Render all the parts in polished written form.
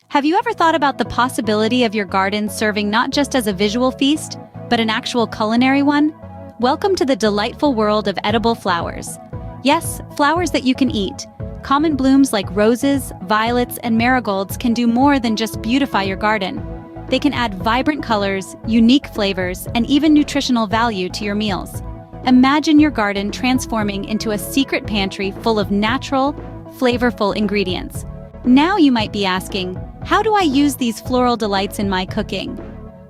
Have you ever thought about the possibility of your garden serving not just as a visual feast, but an actual culinary one? Welcome to the delightful world of edible flowers. Yes, flowers that you can eat. Common blooms like roses, violets, and marigolds can do more than just beautify your garden. They can add vibrant colors, unique flavors, and even nutritional value to your meals. Imagine your garden transforming into a secret pantry full of natural, flavorful ingredients. Now you might be asking, how do I use these floral delights in my cooking?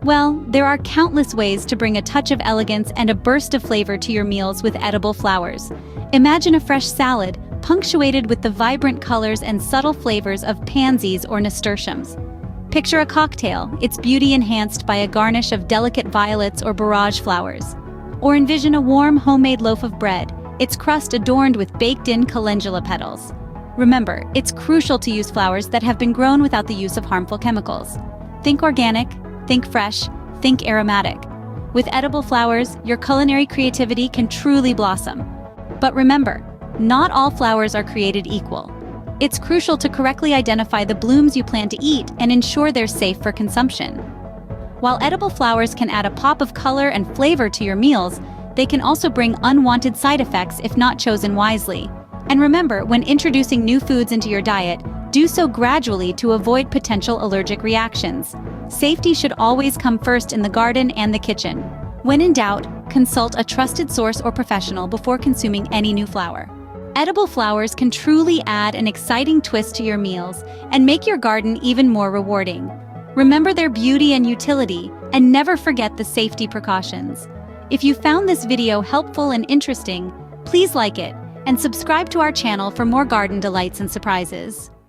Well, there are countless ways to bring a touch of elegance and a burst of flavor to your meals with edible flowers. Imagine a fresh salad, punctuated with the vibrant colors and subtle flavors of pansies or nasturtiums. Picture a cocktail, its beauty enhanced by a garnish of delicate violets or borage flowers. Or envision a warm homemade loaf of bread, its crust adorned with baked-in calendula petals. Remember, it's crucial to use flowers that have been grown without the use of harmful chemicals. Think organic, think fresh, think aromatic. With edible flowers, your culinary creativity can truly blossom. But remember, not all flowers are created equal. It's crucial to correctly identify the blooms you plan to eat and ensure they're safe for consumption. While edible flowers can add a pop of color and flavor to your meals, they can also bring unwanted side effects if not chosen wisely. And remember, when introducing new foods into your diet, do so gradually to avoid potential allergic reactions. Safety should always come first in the garden and the kitchen. When in doubt, consult a trusted source or professional before consuming any new flower. Edible flowers can truly add an exciting twist to your meals and make your garden even more rewarding. Remember their beauty and utility, and never forget the safety precautions. If you found this video helpful and interesting, please like it and subscribe to our channel for more garden delights and surprises.